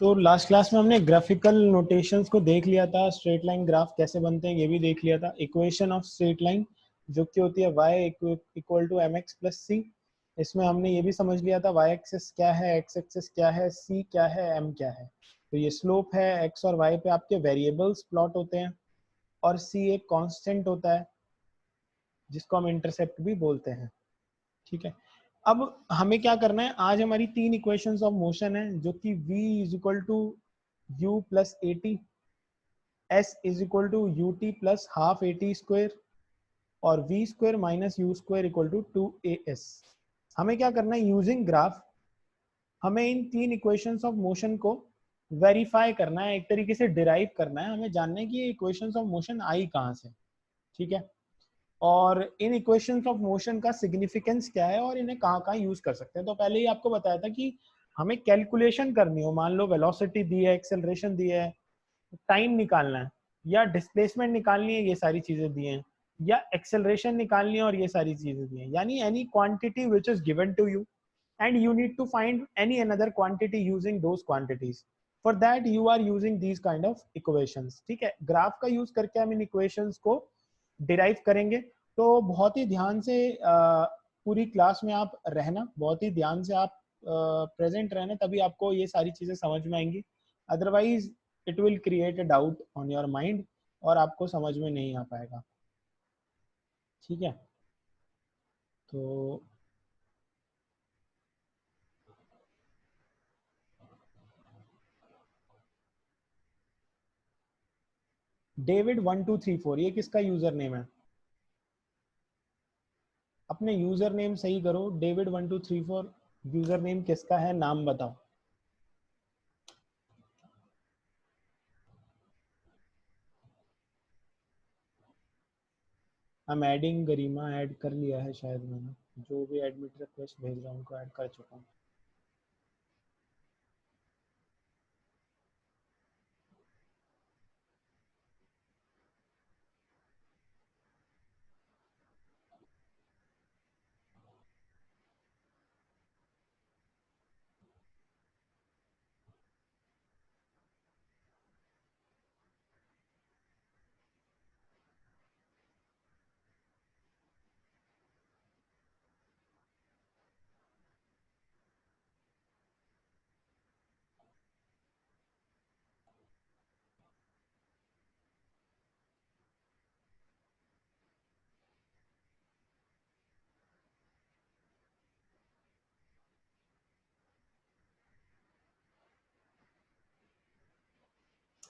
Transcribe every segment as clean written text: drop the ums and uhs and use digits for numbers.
तो last class में हमने ग्राफिकल नोटेशंस को देख लिया था, स्ट्रेट लाइन ग्राफ कैसे बनते हैं ये भी देख लिया था। इक्वेशन ऑफ स्ट्रेट लाइन जो कि होती है y equal to mx plus c. इसमें हमने ये भी समझ लिया था y एक्सिस क्या है, x एक्सिस क्या है, c क्या है, m क्या है। तो ये स्लोप है, x और y पे आपके वेरिएबल्स प्लॉट होते हैं और c एक कांस्टेंट होता है जिसको हम इंटरसेप्ट भी बोलते हैं। ठीक है, अब हमें क्या करना है, आज हमारी तीन इक्वेशंस ऑफ मोशन है जो कि v is equal to u plus A T, s is equal to U T plus half A T square और v square minus U square equal to 2as। हमें क्या करना है, यूजिंग ग्राफ हमें इन तीन इक्वेशंस ऑफ मोशन को verify करना है, एक तरीके से डिराइव करना है। हमें जानना है कि ये इक्वेशंस ऑफ मोशन आई कहाँ से। ठीक है, और इन इक्वेशंस ऑफ मोशन का सिग्निफिकेंस क्या है और इन्हें कहाँ कहाँ यूज कर सकते हैं। तो पहले ही आपको बताया था कि हमें कैलकुलेशन करनी हो, मान लो वेलोसिटी दी है, एक्सेलरेशन दी है, टाइम निकालना है या डिस्प्लेसमेंट निकालनी है, ये सारी चीजें दी हैं, या एक्सेलरेशन निकालनी है और ये सारी चीजें दी हैं, यानी any quantity which is given to you and you need to find any another quantity using those quantities. For that you are using these kind of equations. ठीक है, ग्राफ का यूज करके हम इन इक्वेशंस को डिराइव करेंगे। तो बहुत ही ध्यान से पूरी क्लास में आप रहना, बहुत ही ध्यान से आप प्रेजेंट रहना, तभी आपको ये सारी चीजें समझ में आएंगी। Otherwise it will create a doubt on your mind और आपको समझ में नहीं आ पाएगा। ठीक है, तो डेविड 1234 ये किसका यूजर नेम है? अपने यूजर नेम सही करो। डेविड 1234 यूजर नेम किसका है, नाम बताओ। हम एडिंग गरिमा ऐड कर लिया है शायद मैंने, जो भी एडमिट रिक्वेस्ट भेज रहा हूँ उनको ऐड कर चुका हूँ।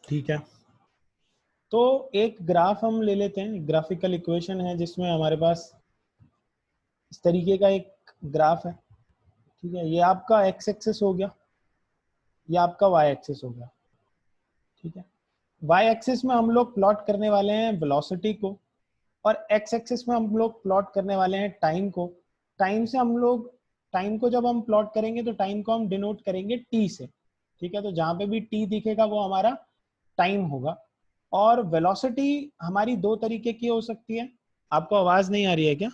ठीक है, तो एक ग्राफ हम ले लेते हैं, ग्राफिकल इक्वेशन है जिसमें हमारे पास इस तरीके का एक ग्राफ है। ठीक है, ये आपका एक्स एक्सिस हो गया, ये आपका वाई एक्सिस हो गया। ठीक है, वाई एक्सिस में हम लोग प्लॉट करने वाले हैं वेलोसिटी को और एक्स एक्सिस में हम लोग प्लॉट करने वाले हैं टाइम को। टाइम से हम लोग, टाइम को जब हम प्लॉट करेंगे तो टाइम को हम डिनोट करेंगे टी से। ठीक है, तो जहां पे भी टी दिखेगा वो हमारा टाइम होगा। और वेलोसिटी हमारी दो तरीके की हो सकती है। आपको आवाज नहीं आ रही है क्या?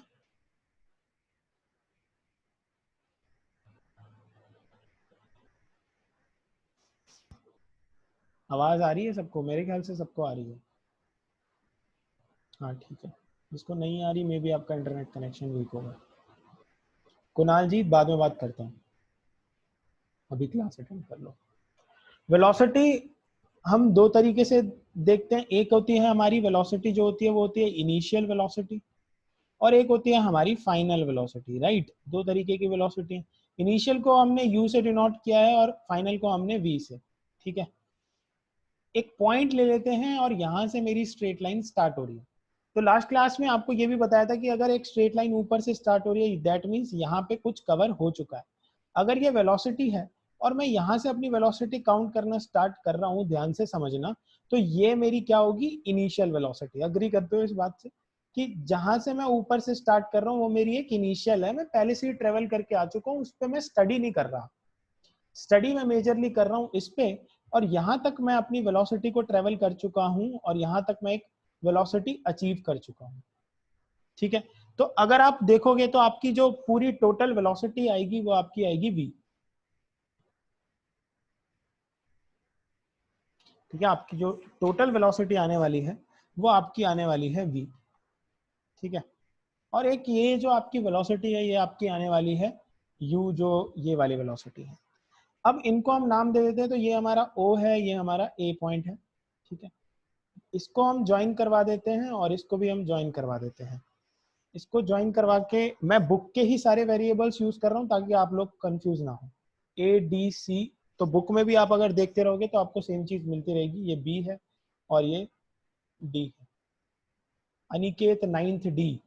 आवाज आ रही है सबको? मेरे ख्याल से सबको आ रही है। हाँ ठीक है, जिसको नहीं आ रही मे बी आपका इंटरनेट कनेक्शन वीक होगा। कुणाल जी बाद में बात करता हूँ, अभी क्लास अटेंड कर लो। वेलोसिटी हम दो तरीके से देखते हैं, एक होती है हमारी वेलोसिटी जो होती है वो होती है इनिशियल वेलोसिटी, और एक होती है हमारी फाइनल वेलोसिटी। राइट, दो तरीके की वेलोसिटी है। इनिशियल को हमने u से डिनोट किया है और फाइनल को हमने v से। ठीक है, एक पॉइंट ले लेते हैं और यहां से मेरी स्ट्रेट लाइन स्टार्ट हो रही है। तो लास्ट क्लास में आपको ये भी बताया था कि अगर एक स्ट्रेट लाइन ऊपर से स्टार्ट हो रही है दैट मीन्स यहाँ पे कुछ कवर हो चुका है। अगर ये वेलोसिटी है और मैं यहाँ से अपनी वेलोसिटी काउंट करना स्टार्ट कर रहा हूँ, ध्यान से समझना, तो ये मेरी क्या होगी, इनिशियल वेलोसिटी। अग्री करते हो इस बात से कि जहां से मैं ऊपर से स्टार्ट कर रहा हूँ वो मेरी एक इनिशियल है, मैं पहले से ही ट्रेवल करके आ चुका हूँ, उस पर मैं स्टडी नहीं कर रहा। स्टडी में मेजरली कर रहा हूँ इस पे, और यहाँ तक मैं अपनी वेलोसिटी को ट्रेवल कर चुका हूँ और यहाँ तक मैं एक वेलोसिटी अचीव कर चुका हूँ। ठीक है, तो अगर आप देखोगे तो आपकी जो पूरी टोटल वेलोसिटी आएगी वो आपकी आएगी v। ठीक है, आपकी जो टोटल वेलोसिटी आने वाली है वो आपकी आने वाली है v, ठीक है। और एक ये जो आपकी वेलोसिटी है ये आपकी आने वाली है u, जो ये वाली वेलोसिटी है। अब इनको हम नाम दे देते हैं, तो ये हमारा o है, ये हमारा a पॉइंट है, ठीक है। इसको हम ज्वाइन करवा देते हैं और इसको भी हम ज्वाइन करवा देते हैं। इसको ज्वाइन करवा के मैं बुक के ही सारे वेरिएबल्स यूज कर रहा हूँ ताकि आप लोग कंफ्यूज ना हो। ए डी सी, तो बुक में भी आप अगर देखते रहोगे तो आपको सेम चीज मिलती रहेगी। ये बी है और ये डी है। अनिकेत 9th डी,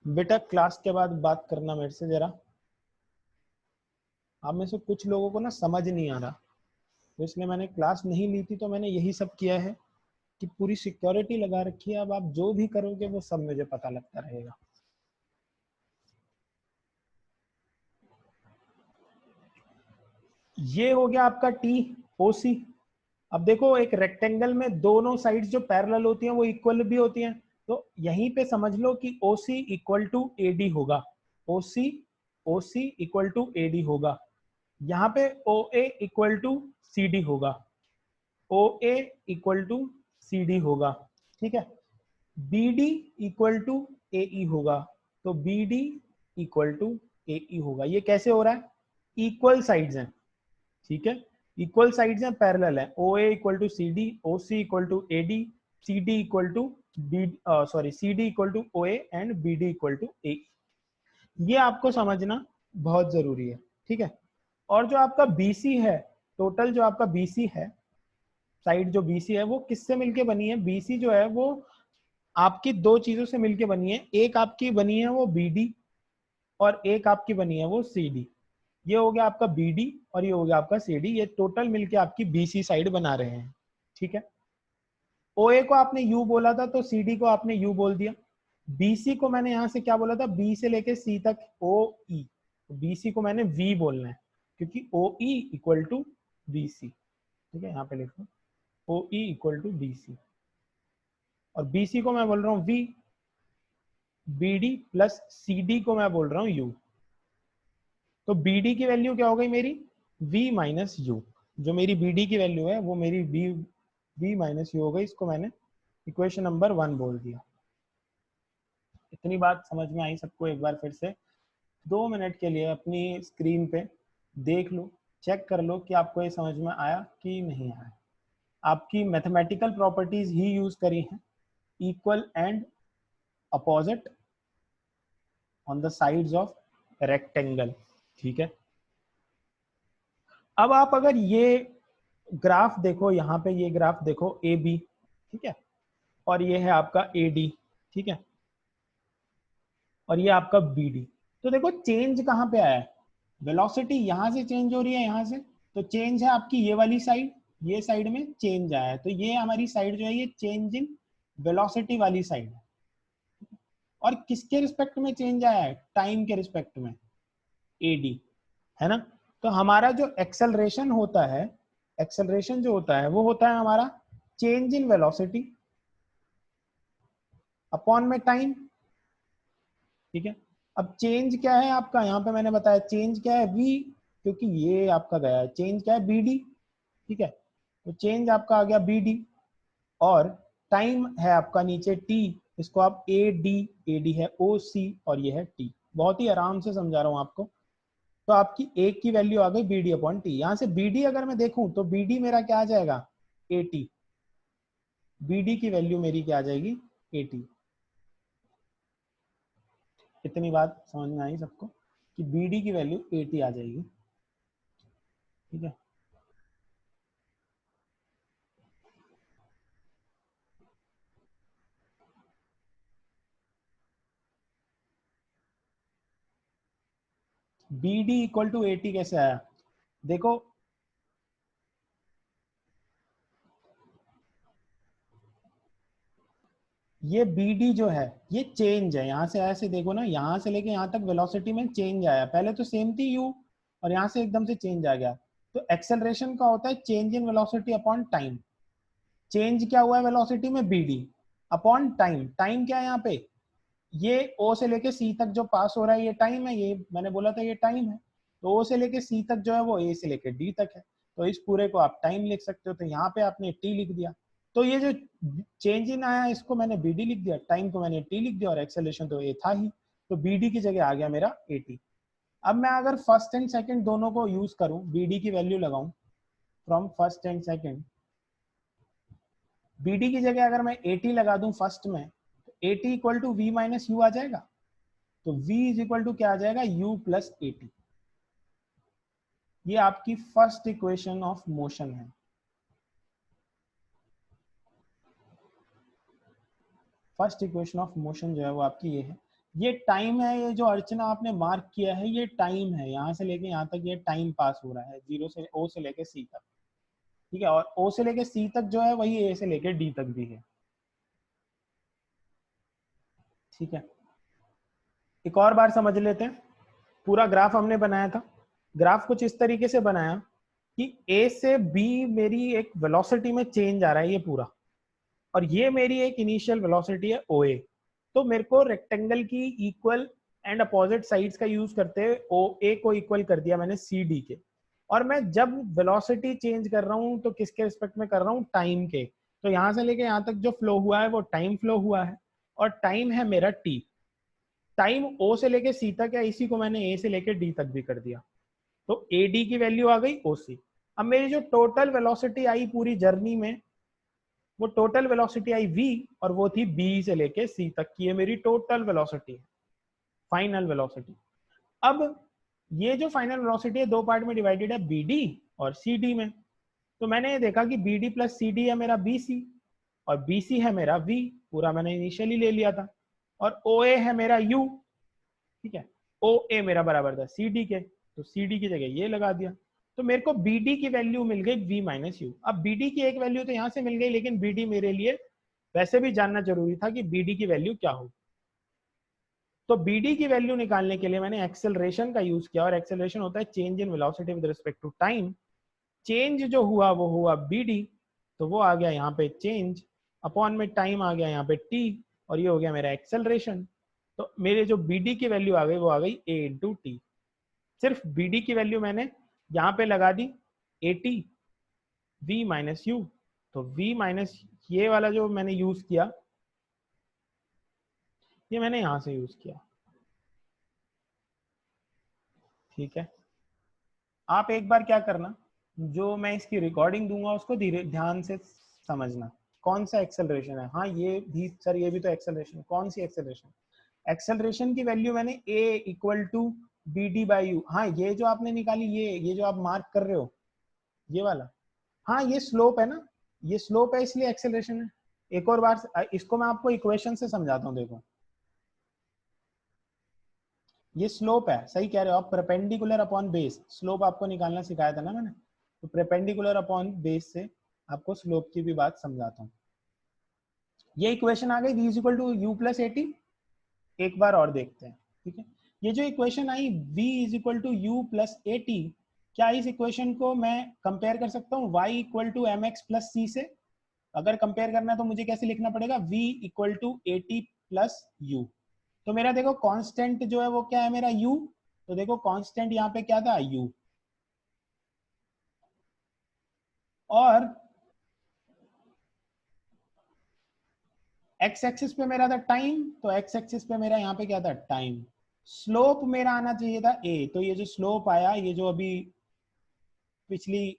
बेटा क्लास के बाद बात करना मेरे से जरा। आप में से कुछ लोगों को ना समझ नहीं आ रहा, तो इसलिए मैंने क्लास नहीं ली थी, तो मैंने यही सब किया है कि पूरी सिक्योरिटी लगा रखी है। अब आप जो भी करोगे वो सब मुझे पता लगता रहेगा। ये हो गया आपका टी ओ सी। अब देखो एक रेक्टेंगल में दोनों साइड्स जो पैरेलल होती हैं वो इक्वल भी होती हैं, तो यहीं पे समझ लो कि ओ C equal to A D होगा। ओ C equal to A D होगा। यहाँ पे ओ A equal to C D होगा। ओ A equal to C D होगा, ठीक है। बी डी इक्वल टू ए ई होगा, तो बी डी इक्वल टू ए ई होगा। ये कैसे हो रहा है? इक्वल साइड्स हैं, ठीक है। इक्वल साइड्स हैं, पैरेलल है। O A equal to C D, O C equal to A D, C D equal to B, sorry C D equal to O A and B D equal to A. ये आपको समझना बहुत जरूरी है, ठीक है। और जो आपका बीसी है, टोटल जो आपका बीसी है, साइड जो बीसी है वो किससे मिलके बनी है? बीसी जो है वो आपकी दो चीजों से मिलके बनी है। एक आपकी बनी है वो बी डी और एक आपकी बनी है वो सी डी। ये हो गया आपका बी डी और ये हो गया आपका सी डी। ये टोटल मिलके आपकी बीसी साइड बना रहे हैं, ठीक है। ओ ए को आपने यू बोला था तो सी डी को आपने यू बोल दिया। बीसी को मैंने यहां से क्या बोला था? बी से लेके सी तक ओ ई, बीसी को मैंने वी बोलना है क्योंकि O E equal to B C, ठीक है। यहाँ पे लिखो O E equal to B C, और बीसी को मैं बोल रहा हूँ V, B D plus C D को मैं बोल रहा हूँ यू। तो बी डी की वैल्यू क्या हो गई मेरी? v minus you. जो मेरी बी डी की वैल्यू है वो मेरी v माइनस यू हो गई। इसको मैंने इक्वेशन नंबर 1 बोल दिया। इतनी बात समझ में आई सबको? एक बार फिर से 2 मिनट के लिए अपनी स्क्रीन पे देख लो, चेक कर लो कि आपको ये समझ में आया कि नहीं आया। आपकी मैथमेटिकल प्रॉपर्टीज ही यूज करी हैं, equal and opposite on the sides of rectangle, ठीक है। अब आप अगर ये ग्राफ देखो, यहाँ पे ये ग्राफ देखो ए बी, ठीक है, और ये है आपका ए डी, ठीक है, और ये आपका बी डी। तो देखो चेंज कहाँ पे आया है? वेलोसिटी यहाँ से चेंज हो रही है, यहाँ से, तो चेंज है आपकी ये वाली साइड, ये साइड में चेंज आया है। तो ये हमारी साइड जो है ये चेंज इन वेलोसिटी वाली साइड है। और किसके रिस्पेक्ट में चेंज आया है? टाइम के रिस्पेक्ट में, ए डी, है ना। तो हमारा जो एक्सेलरेशन होता है, एक्सेलरेशन जो होता है वो होता है हमारा चेंज इन वेलोसिटी अपॉन में टाइम, ठीक है। अब चेंज क्या है आपका? यहाँ पे मैंने बताया चेंज क्या है, v, क्योंकि ये आपका गया है। चेंज क्या है? बी डी, ठीक है। तो चेंज आपका आ गया बी डी, और टाइम है आपका नीचे t, इसको आप ए डी है ओ सी और ये है t। बहुत ही आराम से समझा रहा हूँ आपको। तो आपकी एक की वैल्यू आ गई बी डी अपॉन टी। यहाँ से बी डी अगर मैं देखूं तो बी डी मेरा क्या आ जाएगा? A T. बी डी की वैल्यू मेरी क्या आ जाएगी? A T. इतनी बात समझ में आई सबको कि बी डी की वैल्यू ए टी आ जाएगी, ठीक है। B D equal to A T कैसे आया? देखो ये बी डी जो है ये चेंज है। यहाँ से ऐसे देखो ना, यहाँ से लेके यहाँ तक वेलोसिटी में चेंज आया। पहले तो सेम थी यू और यहाँ से एकदम से चेंज आ गया। तो एक्सेलरेशन का होता है change in velocity upon time. Change क्या हुआ है वेलोसिटी में? B D upon time. Time क्या है यहाँ पे? ये ओ से लेके सी तक जो पास हो रहा है ये टाइम है। ये मैंने बोला था ये टाइम है। तो ओ से लेके सी तक जो है वो ए से लेके डी तक है। तो इस पूरे को आप टाइम लिख सकते हो, तो यहाँ पे आपने टी लिख दिया। तो ये जो चेंज इन आया इसको मैंने बी डी लिख दिया, टाइम को मैंने टी लिख दिया, और एक्सेलरेशन तो ए था ही, तो बी डी की जगह आ गया मेरा ए टी। अब मैं अगर फर्स्ट एंड सेकंड दोनों को यूज करूं, बी डी की वैल्यू लगाऊं from first and second, B D की जगह अगर मैं ए टी लगा दूं फर्स्ट में, तो a t equal to v minus u आ जाएगा। तो v इज इक्वल टू क्या आ जाएगा, u प्लस ए टी। ये आपकी फर्स्ट इक्वेशन ऑफ मोशन है। फर्स्ट इक्वेशन ऑफ मोशन जो है वो आपकी ये है। ये टाइम है, ये जो अर्चना आपने मार्क किया है ये टाइम है, यहाँ से लेके यहाँ तक ये टाइम पास हो रहा है, जीरो से ओ से लेके सी तक, ठीक है। और ओ से लेके सी तक जो है वही ए से लेके डी तक भी है, ठीक है। एक और बार समझ लेते हैं, पूरा ग्राफ हमने बनाया था। ग्राफ कुछ इस तरीके से बनाया कि ए से बी मेरी एक वेलोसिटी में चेंज आ रहा है ये पूरा, और ये मेरी एक इनिशियल वेलोसिटी है ओ ए। तो मेरे को रेक्टेंगल की इक्वल एंड अपोजिट साइड्स का यूज करते हुए ओ ए को इक्वल कर दिया मैंने सी डी के, और मैं जब वेलोसिटी चेंज कर रहा हूँ तो किसके रिस्पेक्ट में कर रहा हूँ, टाइम के। तो यहाँ से लेके यहाँ तक जो फ्लो हुआ है वो टाइम फ्लो हुआ है, और टाइम है मेरा टी। टाइम ओ से लेके सी तक है, इसी को मैंने ए से लेके डी तक भी कर दिया, तो ए डी की वैल्यू आ गई ओ सी। अब मेरी जो टोटल वेलोसिटी आई पूरी जर्नी में, वो टोटल वेलोसिटी आई v, और वो थी b से लेके c तक की, ये मेरी टोटल वेलोसिटी है, फाइनल वेलोसिटी। अब ये जो फाइनल वेलोसिटी है दो पार्ट में डिवाइडेड है, bd और cd में। तो मैंने ये देखा कि bd प्लस cd है मेरा bc, और bc है मेरा v, पूरा मैंने इनिशियली ले लिया था, और oa है मेरा u, ठीक है। oa मेरा बराबर था cd के, तो cd की जगह ये लगा दिया। तो मेरे को BD की वैल्यू मिल गई v माइनस यू। अब BD की एक वैल्यू तो यहाँ से मिल गई, लेकिन BD मेरे लिए वैसे भी जानना जरूरी था कि BD की वैल्यू क्या हो। तो BD की वैल्यू निकालने के लिए मैंने एक्सेलरेशन का यूज किया, और एक्सेलरेशन होता है change in velocity with respect to time. Change जो हुआ वो हुआ BD, तो वो आ गया यहाँ पे चेंज, अपॉन में टाइम आ गया यहाँ पे t, और ये हो गया मेरा एक्सेलरेशन। तो मेरे जो BD की वैल्यू आ गई वो आ गई a इंटू टी। सिर्फ BD की वैल्यू मैंने यहाँ पे लगा दी 80 v माइनस यू, तो v माइनस ये वाला जो मैंने यूज किया, ये मैंने यहां से यूज किया, ठीक है। आप एक बार क्या करना, जो मैं इसकी रिकॉर्डिंग दूंगा उसको धीरे ध्यान से समझना, कौन सा एक्सेलरेशन है। हाँ ये भी सर, ये भी तो एक्सेलरेशन, कौन सी एक्सेलरेशन, एक्सेलरेशन की वैल्यू मैंने a equal to B D by U. हाँ ये जो आपने निकाली, ये जो आप मार्क कर रहे हो ये वाला, हाँ ये स्लोप है ना, ये स्लोप है इसलिए एक्सेलरेशन है। एक और बार इसको मैं आपको इक्वेशन से समझाता हूँ, देखो ये स्लोप है, सही कह रहे हो आप, परपेंडिकुलर अपॉन बेस, स्लोप आपको निकालना सिखाया था ना मैंने, तो परपेंडिकुलर अपॉन बेस से आपको स्लोप की भी बात समझाता हूँ। ये इक्वेशन आ गई v is equal to U plus A T. एक बार और देखते हैं, ठीक है। ये जो इक्वेशन आई v is equal to U plus A T, क्या इस इक्वेशन को मैं कंपेयर कर सकता हूँ y equal to M x plus c से? अगर कंपेयर करना है तो मुझे कैसे लिखना पड़ेगा, v equal to A T plus U. तो मेरा देखो कांस्टेंट जो है वो क्या है, मेरा u। तो देखो कांस्टेंट यहाँ पे क्या था, u, और एक्स एक्सिस पे मेरा था टाइम, तो एक्स एक्सिस पे मेरा यहाँ पे क्या था, टाइम। स्लोप मेरा आना चाहिए था a, तो ये जो स्लोप आया, ये जो अभी पिछली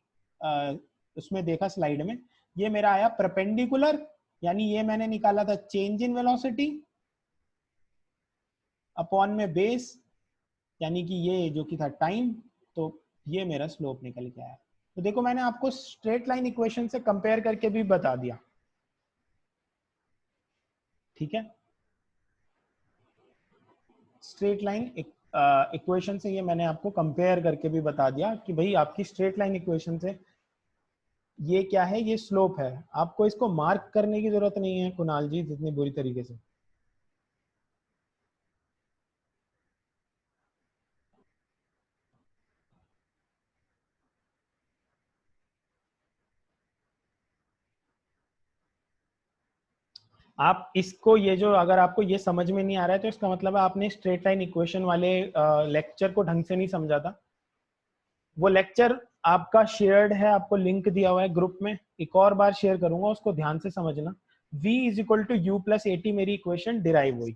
उसमें देखा स्लाइड में, ये मेरा आया परपेंडिकुलर, यानी ये मैंने निकाला था चेंज इन वेलोसिटी अपॉन में बेस, यानी कि ये जो कि था टाइम, तो ये मेरा स्लोप निकल के आया। तो देखो मैंने आपको स्ट्रेट लाइन इक्वेशन से कंपेयर करके भी बता दिया, ठीक है। स्ट्रेट लाइन इक्वेशन से ये मैंने आपको कंपेयर करके भी बता दिया कि भाई आपकी स्ट्रेट लाइन इक्वेशन से ये क्या है, ये स्लोप है। आपको इसको मार्क करने की जरूरत नहीं है कुणाल जी जितनी बुरी तरीके से। आप इसको, ये जो अगर आपको ये समझ में नहीं आ रहा है तो इसका मतलब है आपने स्ट्रेट लाइन इक्वेशन वाले लेक्चर को ढंग से नहीं समझा था। वो लेक्चर आपका शेयर्ड है, आपको लिंक दिया हुआ है ग्रुप में, एक और बार शेयर करूंगा, उसको ध्यान से समझना। v is equal to U plus A T मेरी इक्वेशन डिराइव हुई,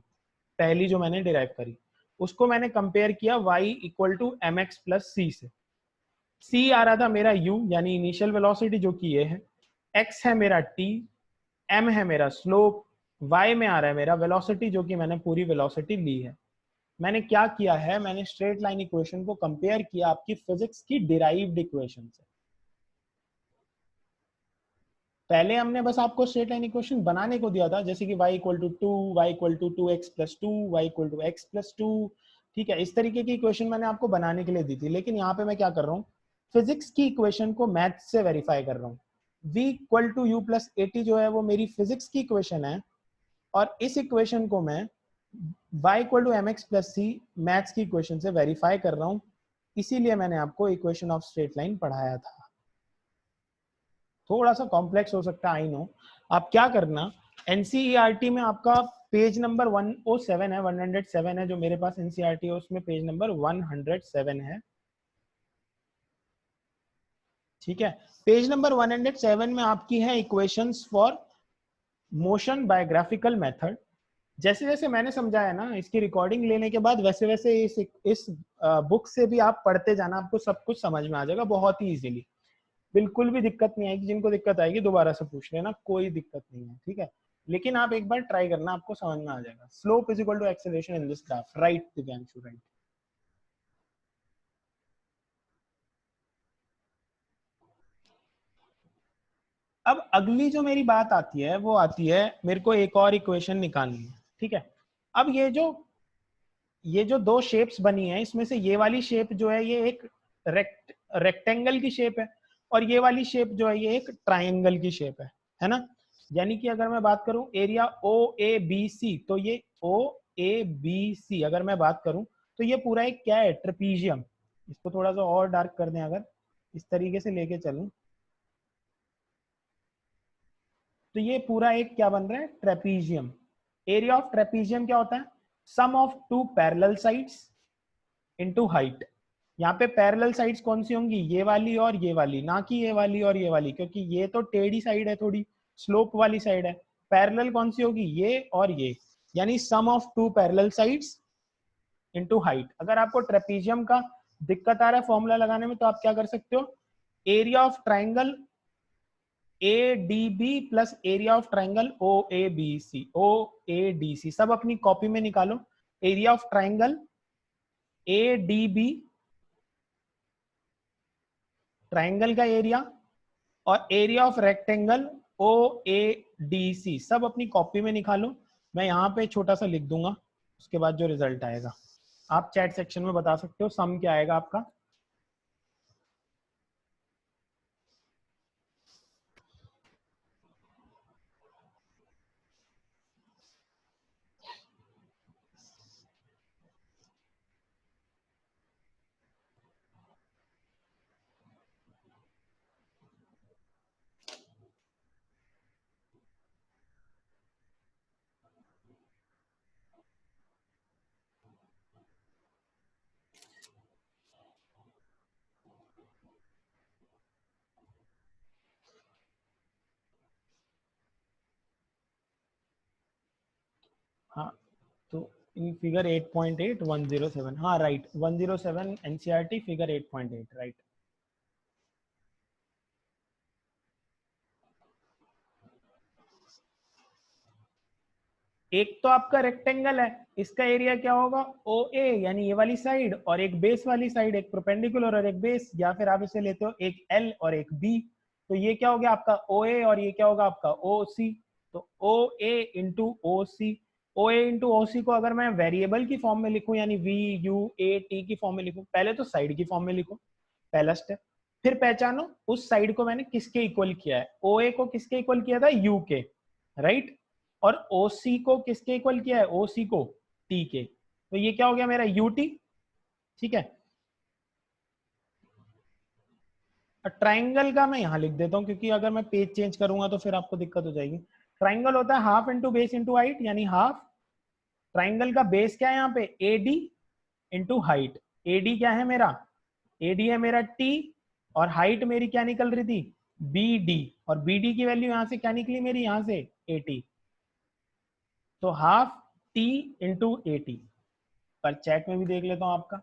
पहली जो मैंने डिराइव करी, उसको मैंने कंपेयर किया y equal to M x plus c से। c आ रहा था मेरा u यानी इनिशियल वेलोसिटी जो कि ये है, x है मेरा t, m है मेरा स्लोप, y में आ रहा है मेरा वेलोसिटी जो कि मैंने पूरी वेलोसिटी ली है। मैंने क्या किया है, मैंने स्ट्रेट लाइन इक्वेशन को कंपेयर किया आपकी फिजिक्स की डिराइव्ड इक्वेशन से। पहले हमने बस आपको स्ट्रेट लाइन इक्वेशन बनाने को दिया था, जैसे कि y equal to two, Y equal to two X plus two, Y equal to X plus two, ठीक है, इस तरीके की इक्वेशन मैंने आपको बनाने के लिए दी थी। लेकिन यहाँ पे मैं क्या कर रहा हूँ, फिजिक्स की इक्वेशन को मैथ से वेरीफाई कर रहा हूँ। v equal to U plus A T जो है वो मेरी फिजिक्स की इक्वेशन है, और इस इक्वेशन को मैं y equal to M x plus C maths की इक्वेशन से वेरीफाई कर रहा हूँ। इसीलिए मैंने आपको इक्वेशन ऑफ स्ट्रेट लाइन पढ़ाया था। थोड़ा सा कॉम्प्लेक्स हो सकता है, आई नो। आप क्या करना, एनसीईआरटी में आपका पेज नंबर 107 है, 107 है, जो मेरे पास एनसीईआरटी है उसमें पेज नंबर 107 है, ठीक है। पेज नंबर 107 में आपकी है equations for motion by graphical method. जैसे जैसे मैंने समझाया ना, इसकी रिकॉर्डिंग लेने के बाद वैसे वैसे इस बुक से भी आप पढ़ते जाना, आपको सब कुछ समझ में आ जाएगा बहुत ही इजीली। बिल्कुल भी दिक्कत नहीं आएगी, जिनको दिक्कत आएगी दोबारा से पूछ लेना, कोई दिक्कत नहीं है, ठीक है। लेकिन आप एक बार ट्राई करना, आपको समझ में आ जाएगा। Slope is equal to acceleration in this graph, right Divyanshu, right. अब अगली जो मेरी बात आती है वो आती है, मेरे को एक और इक्वेशन निकालनी है, ठीक है। अब ये जो दो शेप्स बनी है, इसमें से ये वाली शेप जो है ये एक रेक्टेंगल की शेप है, और ये वाली शेप जो है ये एक ट्राइंगल की शेप है ना। यानी कि अगर मैं बात करूं एरिया ओ ए बी सी, तो ये ओ ए बी सी अगर मैं बात करूं तो ये पूरा एक क्या है, ट्रेपीजियम। इसको थोड़ा सा और डार्क कर दें, अगर इस तरीके से लेके चलूं तो ये पूरा एक क्या बन रहा है, ट्रेपीजियम। एरिया ऑफ ट्रेपीजियम क्या होता है, sum of two parallel sides into height. यहाँ पे पैरेलल साइड्स कौन सी होंगी, ये वाली और ये वाली, ना कि ये वाली और ये वाली, क्योंकि ये तो टेढ़ी साइड है, थोड़ी स्लोप वाली साइड है। पैरेलल कौन सी होगी, ये और ये, यानी sum of two parallel sides into height. अगर आपको ट्रेपीजियम का दिक्कत आ रहा है फॉर्मूला लगाने में, तो आप क्या कर सकते हो, area of triangle A D B plus area of triangle O A B C, O A D C, सब अपनी कॉपी में निकालो। Area of triangle A D B, triangle का एरिया, और area of rectangle O A D C, सब अपनी copy में निकालो। मैं यहाँ पे छोटा सा लिख दूंगा, उसके बाद जो रिजल्ट आएगा आप चैट सेक्शन में बता सकते हो, सम क्या आएगा आपका। हाँ, तो इन फिगर 8.8 107, हाँ राइट, 107 एनसीईआरटी फिगर 8.8, राइट। एक तो आपका रेक्टेंगल है, इसका एरिया क्या होगा, ओ ए, यानी ये वाली साइड, और एक बेस वाली साइड, एक परपेंडिकुलर और एक बेस, या फिर आप इसे लेते हो एक एल और एक बी, तो ये क्या हो गया आपका ओ ए, और ये क्या होगा आपका ओ सी। तो ओ ए इंटू ओ सी, ओ ए इंटू ओ सी को अगर मैं वेरिएबल की फॉर्म में लिखूं, यानी वी यू ए टी की फॉर्म में लिखूं, पहले तो साइड की फॉर्म में लिखो, पहला स्टेप। फिर पहचानो उस साइड को मैंने किसके इक्वल किया है, ओ ए को किसके इक्वल किया था, यू के, राइट। और OC को किसके इक्वल किया है, OC को T के, तो ये क्या हो गया मेरा UT, ठीक है। ट्राइंगल का मैं यहां लिख देता हूं, क्योंकि अगर मैं पेज चेंज करूंगा तो फिर आपको दिक्कत हो जाएगी। ट्राइंगल होता है half into base into height, यानी हाफ, ट्राइंगल का बेस क्या है यहाँ पे AD इंटू हाइट। AD क्या है मेरा, AD है मेरा T, और हाइट मेरी क्या निकल रही थी, बी डी, और बी डी की वैल्यू यहां से क्या निकली मेरी, यहां से 80, तो हाफ टी इंटू 80। पर चैट में भी देख लेता हूं आपका।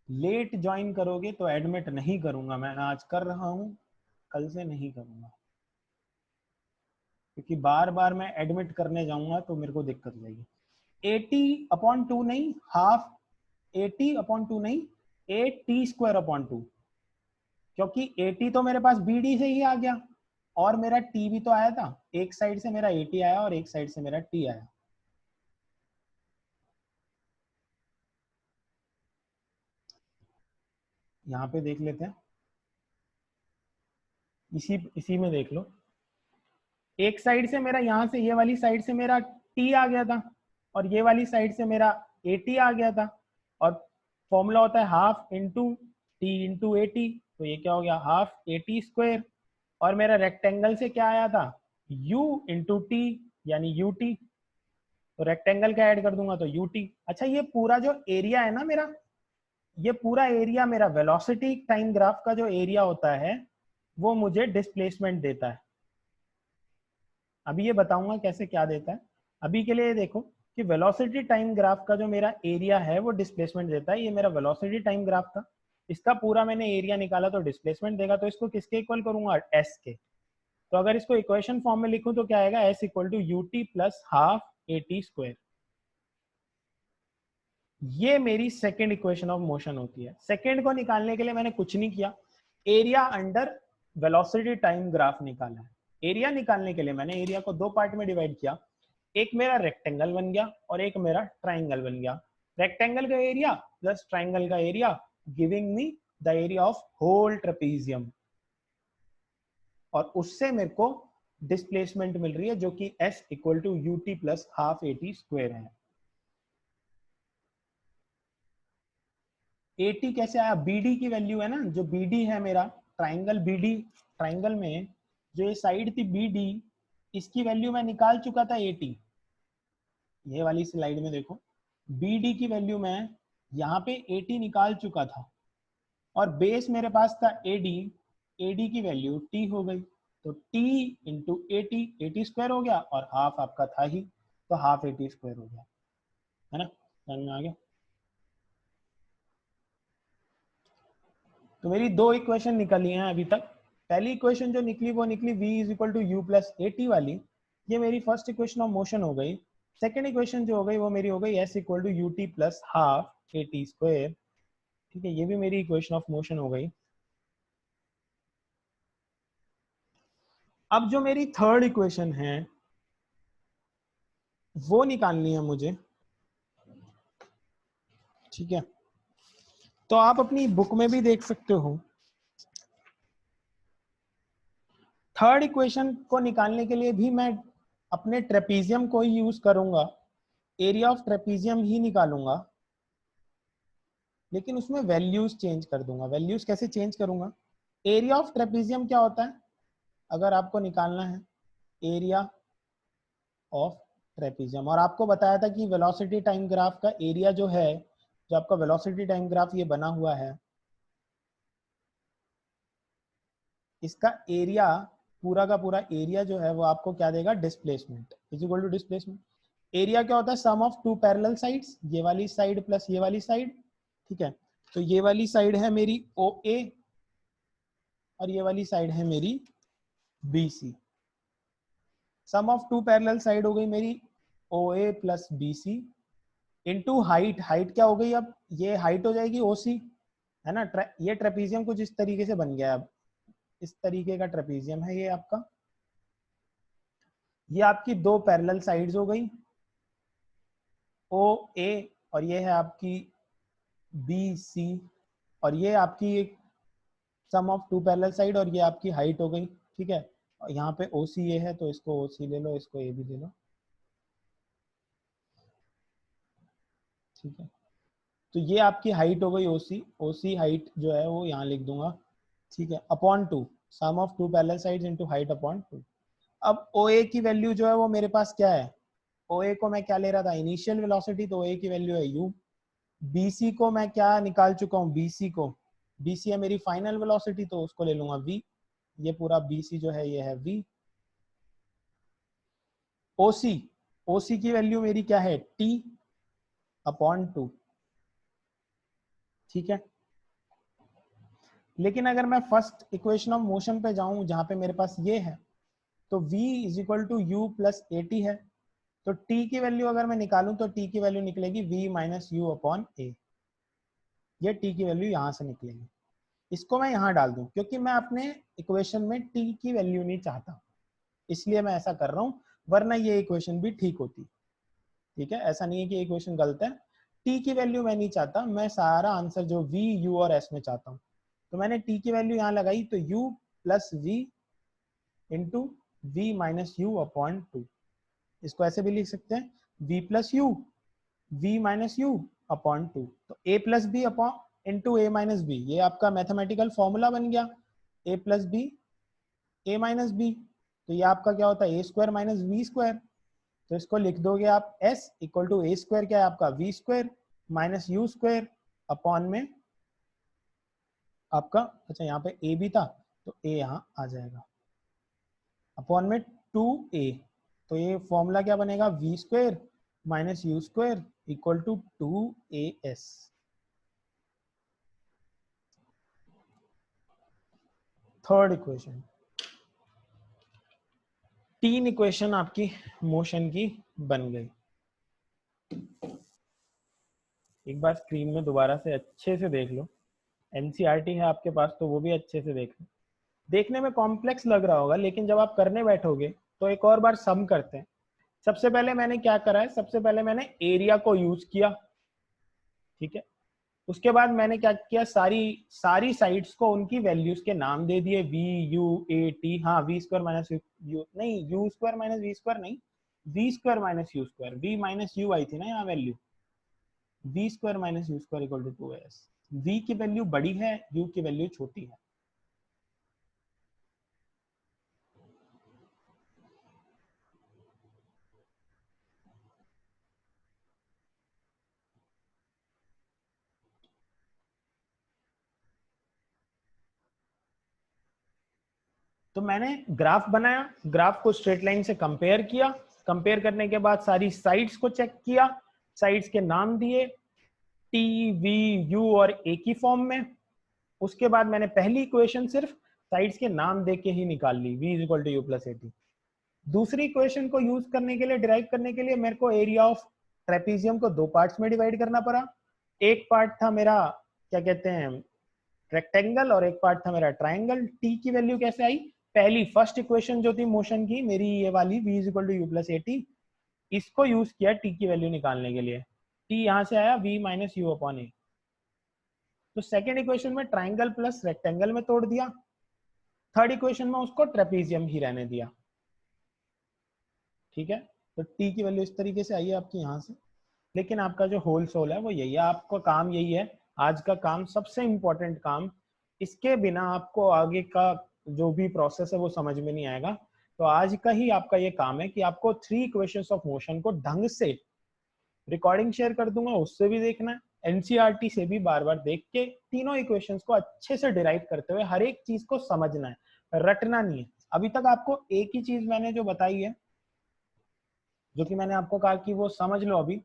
लेट ज्वाइन करोगे तो एडमिट नहीं करूंगा, मैं आज कर रहा हूं, कल से नहीं करूंगा, क्योंकि बार बार मैं एडमिट करने जाऊंगा तो मेरे को दिक्कत हो जाएगी। 80/2 नहीं, हाफ 80/2 नहीं, 8t² 2, क्योंकि 80 तो मेरे पास बी डी से ही आ गया और मेरा टी भी तो आया था, एक साइड से मेरा 80 आया और एक साइड से मेरा टी आया। यहाँ पे देख लेते हैं, इसी इसी में देख लो, एक साइड से मेरा, यहाँ से ये वाली साइड से मेरा टी आ गया था और ये वाली साइड से मेरा 80 आ गया था, और फॉर्मूला होता है हाफ इंटू टी इंटू 80, तो ये क्या हो गया, हाफ 80²। और मेरा रेक्टेंगल से क्या आया था, u इंटू टी, यानी यू टी, तो रेक्टेंगल का ऐड कर दूंगा तो यू टी। अच्छा, ये पूरा जो एरिया है ना मेरा, ये पूरा एरिया मेरा वेलोसिटी टाइम ग्राफ का जो एरिया होता है वो मुझे डिस्प्लेसमेंट देता है। अभी ये बताऊंगा कैसे क्या देता है। अभी के लिए देखो कि वेलोसिटी टाइम ग्राफ का जो मेरा एरिया है वो डिस्प्लेसमेंट देता है। ये मेरा वेलोसिटी टाइम ग्राफ था, इसका पूरा मैंने एरिया निकाला तो डिस्प्लेसमेंट देगा, तो इसको किसके इक्वल करूंगा, एस के। तो अगर इसको इक्वेशन फॉर्म में लिखूं तो क्या आएगा, S equal to U T plus half AT²। ये मेरी सेकेंड इक्वेशन ऑफ मोशन होती है। सेकेंड को निकालने के लिए मैंने कुछ नहीं किया, area under velocity time graph निकाला है। एरिया निकालने के लिए मैंने एरिया को दो पार्ट में डिवाइड किया, एक मेरा रेक्टेंगल बन गया और एक मेरा ट्राइंगल बन गया। रेक्टेंगल का एरिया प्लस ट्राइंगल का area giving me the area of whole trapezium, और उससे मेरे को डिस्प्लेसमेंट मिल रही है जो कि S equal to U T plus half AT² है। AT कैसे आया, BD की वैल्यू है ना, जो BD है मेरा ट्राइंगल BD, ट्राइंगल में जो ये साइड थी BD, इसकी वैल्यू मैं निकाल चुका था 80। ये वाली स्लाइड में देखो, BD की वैल्यू मैं यहाँ पे 80 निकाल चुका था, और बेस मेरे पास था AD, AD की वैल्यू T हो गई, तो T इंटू 80, 80² हो गया, और हाफ आपका था ही, तो हाफ 80² हो गया, है ना, समझ में आ गया। तो मेरी दो इक्वेशन निकली हैं अभी तक। पहली इक्वेशन जो निकली वो निकली v is equal to U plus AT वाली, ये मेरी फर्स्ट इक्वेशन ऑफ मोशन हो गई। सेकेंड इक्वेशन जो हो गई वो मेरी हो गई s equal to U T plus half AT²। ठीक है, ये भी मेरी इक्वेशन ऑफ मोशन हो गई। अब जो मेरी थर्ड इक्वेशन है वो निकालनी है मुझे, ठीक है। तो आप अपनी बुक में भी देख सकते हो, थर्ड इक्वेशन को निकालने के लिए भी मैं अपने ट्रेपीजियम को ही यूज करूंगा, एरिया ऑफ ट्रेपीजियम ही निकालूंगा, लेकिन उसमें वैल्यूज चेंज कर दूंगा। वैल्यूज कैसे चेंज करूंगा, एरिया ऑफ ट्रेपीजियम क्या होता है, अगर आपको निकालना है एरिया ऑफ ट्रेपीजियम, और आपको बताया था कि वेलोसिटी टाइम ग्राफ का एरिया जो है, जो आपका वेलोसिटी टाइम ग्राफ ये बना हुआ है, इसका एरिया, पूरा का पूरा एरिया जो है वो आपको क्या देगा, displacement is equal to displacement. Area क्या होता है, sum of two parallel sides, ये वाली साइड प्लस ये वाली साइड, ठीक है। तो ये वाली साइड है मेरी OA और ये वाली साइड है मेरी BC। Sum of two parallel side हो गई मेरी OA plus BC into height, height क्या हो गई, अब ये हाइट हो जाएगी OC, है ना। ये ट्रेपीजियम कुछ इस तरीके से बन गया है, अब इस तरीके का ट्रेपीजियम है ये आपका। ये आपकी दो पैरेलल साइड्स हो गई OA, और ये है आपकी BC, और ये आपकी एक सम ऑफ टू पैरेलल साइड, और ये आपकी हाइट हो गई, ठीक है। और यहाँ पे OC ये है तो इसको OC ले लो, इसको A भी ले लो, ठीक है। तो ये आपकी हाइट हो गई OC, OC हाइट जो है वो यहाँ लिख दूंगा, ठीक है, upon two, sum of two parallel sides into height upon two. अब OA की वैल्यू जो है वो मेरे पास क्या है, ओ ए को मैं क्या ले रहा था, इनिशियल वेलोसिटी, तो ए की वैल्यू है u। BC को मैं क्या निकाल चुका हूँ, BC है मेरी फाइनल वेलोसिटी, तो उसको ले लूंगा v। ये पूरा BC जो है ये है v। OC की वैल्यू मेरी क्या है, T/2। ठीक है, लेकिन अगर मैं फर्स्ट इक्वेशन ऑफ मोशन पे जाऊं जहां पे मेरे पास ये है, तो v = u + at है। तो t की वैल्यू अगर मैं निकालूं तो t की वैल्यू निकलेगी v - u/a। ये t की वैल्यू यहां से निकलेगी। इसको मैं यहां डाल दूं क्योंकि मैं अपने इक्वेशन में t की वैल्यू नहीं चाहता, इसलिए मैं ऐसा कर रहा हूं, वरना ये इक्वेशन भी ठीक होती। ठीक है, ऐसा नहीं है कि इक्वेशन गलत है, t की वैल्यू मैं नहीं चाहता, मैं सारा आंसर जो v, u और s में चाहता हूँ। तो मैंने t की वैल्यू यहाँ लगाई, तो u + v × v - u/2। इसको ऐसे भी लिख सकते हैं, v + u v - u/2। तो a + b × a - b, ये आपका मैथमेटिकल फॉर्मूला बन गया, a + b a - b। तो ये आपका क्या होता है, a² - v²। तो इसको लिख दोगे आप, s = a² क्या है आपका, v² - u² अपॉन में आपका, अच्छा यहाँ पे a भी था तो a यहाँ आ जाएगा, अपॉन में 2a। तो ये फॉर्मूला क्या बनेगा, v² - u² = 2as। Third equation, 3 equation आपकी मोशन की बन गई। एक बार स्क्रीन में दोबारा से अच्छे से देख लो, एनसीईआरटी है आपके पास तो वो भी अच्छे से देख लो। देखने में कॉम्प्लेक्स लग रहा होगा, लेकिन जब आप करने बैठोगे तो एक और बार सम करते हैं। सबसे पहले मैंने क्या करा है, सबसे पहले मैंने एरिया को यूज किया। ठीक है, उसके बाद मैंने क्या किया, सारी साइड्स को उनकी वैल्यूज के नाम दे दिए, v u a t। हाँ, v² - u नहीं, u² - v² नहीं, v² - u², v - u आई थी ना यहाँ value, v² - u² = 2as। v की वैल्यू बड़ी है, u की वैल्यू छोटी है। तो मैंने ग्राफ बनाया, ग्राफ को स्ट्रेट लाइन से कंपेयर किया, कंपेयर करने के बाद सारी साइड्स को चेक किया, साइड्स के नाम दिए टी, वी, यू और ए की फॉर्म में। उसके बाद मैंने पहली इक्वेशन सिर्फ साइड्स के नाम दे के ही निकाल ली, v = u + at। दूसरी इक्वेशन को यूज करने के लिए, डिराइव करने के लिए, मेरे को एरिया ऑफ ट्रेपीजियम को 2 पार्ट्स में डिवाइड करना पड़ा। एक पार्ट था मेरा क्या कहते हैं, रेक्टेंगल, और एक पार्ट था मेरा ट्राइंगल। टी की वैल्यू कैसे आई, पहली फर्स्ट इक्वेशन जो थी मोशन की मेरी, ये वाली v = u + at, इसको यूज किया टी की वैल्यू निकालने के लिए। टी यहां से आया v - u/a। तो सेकेंड इक्वेशन में ट्राइंगल प्लस रेक्टेंगल में तोड़ दिया, थर्ड इक्वेशन में उसको ट्रेपीजियम ही रहने दिया। ठीक है, तो टी की वैल्यू इस तरीके से आई है आपकी यहाँ से। लेकिन आपका जो होल सोल है वो यही है, आपका काम यही है, आज का काम सबसे इंपॉर्टेंट काम, इसके बिना आपको आगे का जो भी प्रोसेस है वो समझ में नहीं आएगा। तो आज का ही आपका ये काम है कि आपको 3 इक्वेशंस ऑफ मोशन को ढंग से, रिकॉर्डिंग शेयर कर दूंगा उससे भी देखना है, एनसीईआरटी से भी बार बार देख के तीनों इक्वेशंस को अच्छे से डिराइव करते हुए हर एक चीज को समझना है, रटना नहीं है। अभी तक आपको एक ही चीज मैंने जो बताई है, जो कि मैंने आपको कहा कि वो समझ लो अभी,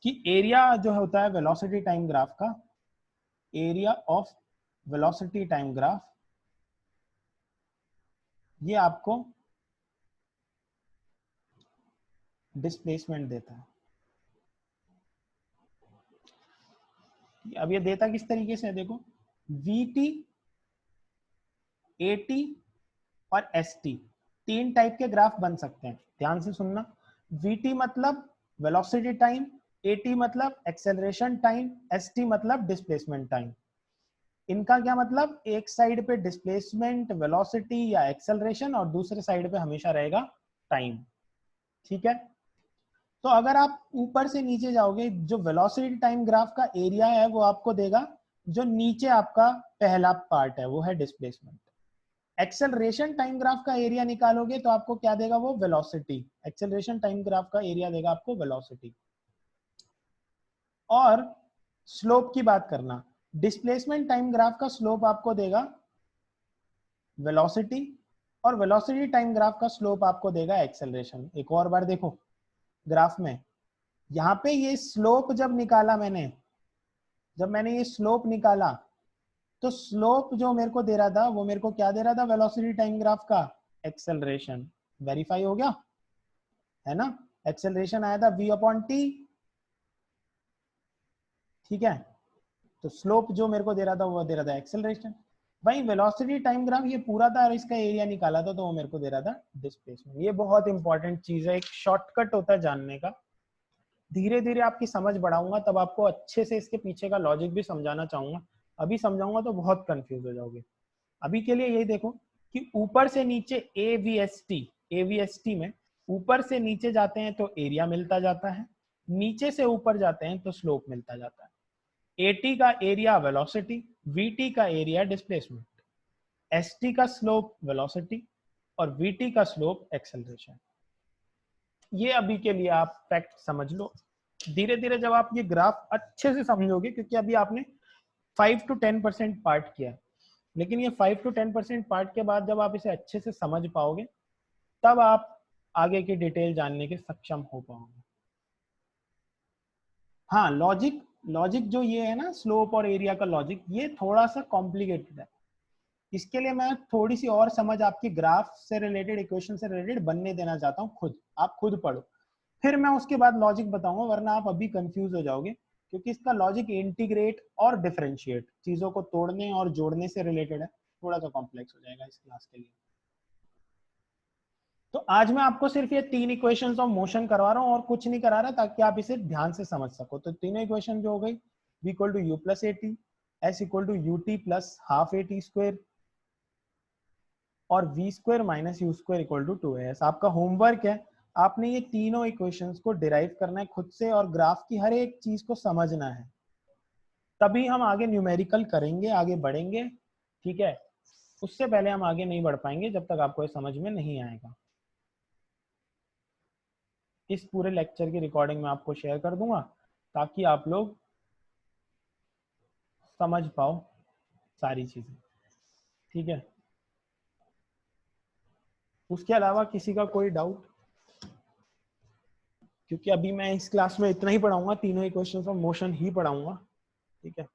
कि एरिया जो होता है वेलोसिटी टाइम ग्राफ का, area of velocity time graph, ये आपको डिस्प्लेसमेंट देता है। अब ये देता किस तरीके से है, देखो, vt, at और st, 3 टाइप के ग्राफ बन सकते हैं, ध्यान से सुनना। vt मतलब वेलोसिटी टाइम, at मतलब एक्सेलरेशन टाइम, st मतलब डिस्प्लेसमेंट टाइम। इनका क्या मतलब, एक साइड पे डिस्प्लेसमेंट, वेलोसिटी या एक्सेलरेशन, और दूसरे साइड पे हमेशा रहेगा टाइम। ठीक है, तो अगर आप ऊपर से नीचे जाओगे, जो वेलोसिटी टाइम ग्राफ का एरिया है वो आपको देगा, जो नीचे आपका पहला पार्ट है वो है डिस्प्लेसमेंट। एक्सेलरेशन टाइम ग्राफ का एरिया निकालोगे तो आपको क्या देगा वो वेलोसिटी। एक्सेलरेशन टाइम ग्राफ का एरिया देगा आपको वेलोसिटी। और स्लोप की बात करना, डिस्प्लेसमेंट टाइम ग्राफ का स्लोप आपको देगा वेलोसिटी, और वेलोसिटी टाइम ग्राफ का स्लोप आपको देगा एक्सेलरेशन। एक और बार देखो ग्राफ में, यहाँ पे ये स्लोप जब निकाला मैंने, जब मैंने ये स्लोप निकाला तो स्लोप जो मेरे को दे रहा था वो मेरे को क्या दे रहा था, वेलोसिटी टाइम ग्राफ का एक्सेलरेशन। वेरीफाई हो गया है ना, एक्सेलरेशन आया था v/t, ठीक है। तो स्लोप जो मेरे को दे रहा था वो दे रहा था एक्सेलरेशन। भाई वेलोसिटी टाइम ग्राफ ये पूरा था और इसका एरिया निकाला था तो वो मेरे को दे रहा था डिस्प्लेसमेंट। ये बहुत इंपॉर्टेंट चीज है, एक शॉर्टकट होता है जानने का। धीरे धीरे आपकी समझ बढ़ाऊंगा तब आपको अच्छे से इसके पीछे का लॉजिक भी समझाना चाहूंगा। अभी समझाऊंगा तो बहुत कंफ्यूज हो जाओगे। अभी के लिए यही देखो कि ऊपर से नीचे एवीएसटी में ऊपर से नीचे जाते हैं तो एरिया मिलता जाता है, नीचे से ऊपर जाते हैं तो स्लोप मिलता जाता है। एटी का एरिया वेलोसिटी, वीटी का एरिया डिस्प्लेसमेंट, एसटी का स्लोप वेलोसिटी और वीटी का स्लोप एक्सेलरेशन। ये अभी के लिए आप फैक्ट समझ लो। धीरे धीरे जब आप ये ग्राफ अच्छे से समझोगे, क्योंकि अभी आपने 5 to 10% पार्ट किया, लेकिन ये 5 to 10% पार्ट के बाद जब आप इसे अच्छे से समझ पाओगे तब आप आगे की डिटेल जानने के सक्षम हो पाओगे। हाँ, लॉजिक जो ये है ना, स्लोप और एरिया का लॉजिक, ये थोड़ा सा कॉम्प्लिकेटेड है। इसके लिए मैं थोड़ी सी और समझ आपकी ग्राफ से रिलेटेड, इक्वेशन से रिलेटेड बनने देना चाहता हूँ। खुद आप खुद पढ़ो, फिर मैं उसके बाद लॉजिक बताऊंगा, वरना आप अभी कंफ्यूज हो जाओगे। क्योंकि इसका लॉजिक इंटीग्रेट और डिफरेंशिएट, चीजों को तोड़ने और जोड़ने से रिलेटेड है, थोड़ा सा कॉम्प्लेक्स हो जाएगा इस क्लास के लिए। तो आज मैं आपको सिर्फ ये 3 इक्वेशंस ऑफ मोशन करवा रहा हूँ और कुछ नहीं करा रहा, ताकि आप इसे ध्यान से समझ सको। तो तीनों इक्वेशन जो हो गई, v equal to U plus A T, S equal to U T plus half A T square और v square minus U square equal to 2as। आपका होमवर्क है, आपने ये तीनों इक्वेशंस को डिराइव करना है खुद से और ग्राफ की हर एक चीज को समझना है, तभी हम आगे न्यूमेरिकल करेंगे, आगे बढ़ेंगे, ठीक है। उससे पहले हम आगे नहीं बढ़ पाएंगे जब तक आपको ये समझ में नहीं आएगा। इस पूरे लेक्चर की रिकॉर्डिंग मैं आपको शेयर कर दूंगा ताकि आप लोग समझ पाओ सारी चीजें, ठीक है। उसके अलावा किसी का कोई डाउट? क्योंकि अभी मैं इस क्लास में इतना ही पढ़ाऊंगा, तीनों इक्वेशंस ऑफ मोशन ही पढ़ाऊंगा, ठीक है।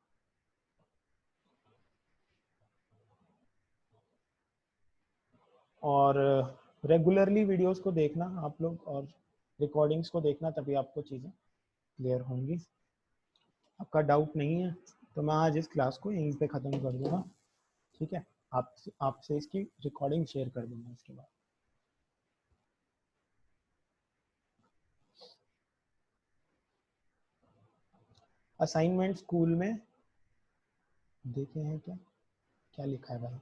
और रेगुलरली वीडियोस को देखना आप लोग और रिकॉर्डिंग्स को देखना, तभी आपको चीजें क्लियर होंगी। आपका डाउट नहीं है तो मैं आज इस क्लास को यहीं पे ख़त्म कर दूंगा, ठीक है। आपसे इसकी रिकॉर्डिंग शेयर कर दूंगा इसके बाद। असाइनमेंट स्कूल में देखे हैं क्या, क्या लिखा है भाई?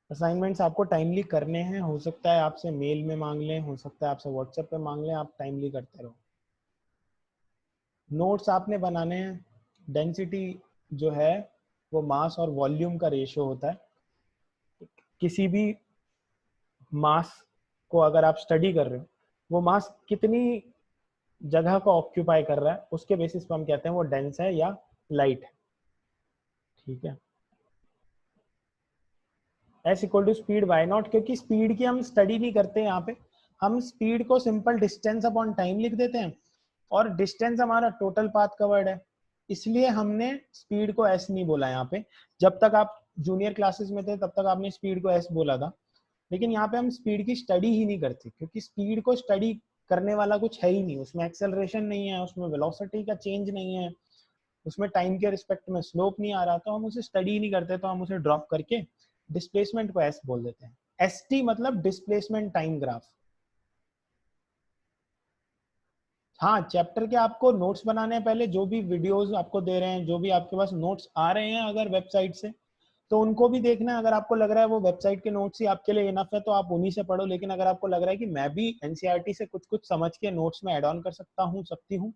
असाइनमेंट्स आपको टाइमली करने हैं, हो सकता है आपसे मेल में मांग लें, हो सकता है आपसे व्हाट्सएप पे मांग लें, आप टाइमली करते रहो। नोट्स आपने बनाने हैं। डेंसिटी जो है वो मास और वॉल्यूम का रेशियो होता है। किसी भी मास को अगर आप स्टडी कर रहे हो, वो मास कितनी जगह को ऑक्यूपाई कर रहा है, उसके बेसिस पर हम कहते हैं वो डेंस है या लाइट है, ठीक है। S equal to speed why not, क्योंकि स्पीड की हम स्टडी नहीं करते यहाँ पे, हम स्पीड को सिंपल डिस्टेंस अपॉन टाइम लिख देते हैं और डिस्टेंस हमारा टोटल पाथ कवर्ड है, इसलिए हमने स्पीड को एस नहीं बोला यहाँ पे। जब तक आप जूनियर क्लासेस में थे तब तक आपने स्पीड को एस बोला था, लेकिन यहाँ पे हम स्पीड की स्टडी ही नहीं करते, क्योंकि स्पीड को स्टडी करने वाला कुछ है ही नहीं। उसमें एक्सेलरेशन नहीं है, उसमें वेलोसिटी का चेंज नहीं है, उसमें टाइम के रिस्पेक्ट में स्लोप नहीं आ रहा, तो हम उसे स्टडी नहीं करते, तो हम उसे ड्रॉप करके डिस्प्लेसमेंट को एस बोल देते हैं। एस टी मतलब डिस्प्लेसमेंट टाइम ग्राफ। हाँ, चैप्टर के आपको नोट्स बनाने हैं, पहले जो भी वीडियोस आपको दे रहे हैं, जो भी आपके पास नोट्स आ रहे हैं अगर वेबसाइट से, तो उनको भी देखना है। अगर आपको लग रहा है वो वेबसाइट के नोट्स ही आपके लिए इनफ है तो आप उन्हीं से पढ़ो, लेकिन अगर आपको लग रहा है कि मैं भी एनसीईआरटी से कुछ कुछ समझ के नोट्स में ऐड ऑन कर सकती हूँ,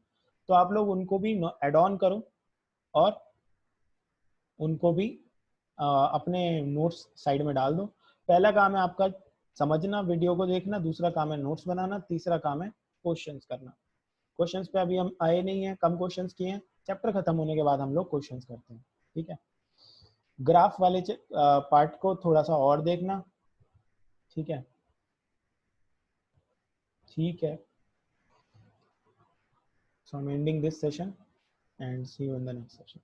तो आप लोग उनको भी ऐड ऑन करो और उनको भी अपने नोट्स साइड में डाल दो। पहला काम है आपका समझना, वीडियो को देखना, दूसरा काम है नोट्स बनाना, तीसरा काम है क्वेश्चंस करना। क्वेश्चंस पे अभी हम आए नहीं हैं, कम क्वेश्चंस किए हैं, चैप्टर खत्म होने के बाद हम लोग क्वेश्चंस करते हैं, ठीक है। ग्राफ वाले पार्ट को थोड़ा सा और देखना, ठीक है, ठीक है। So I'm ending this session and see you in the next session.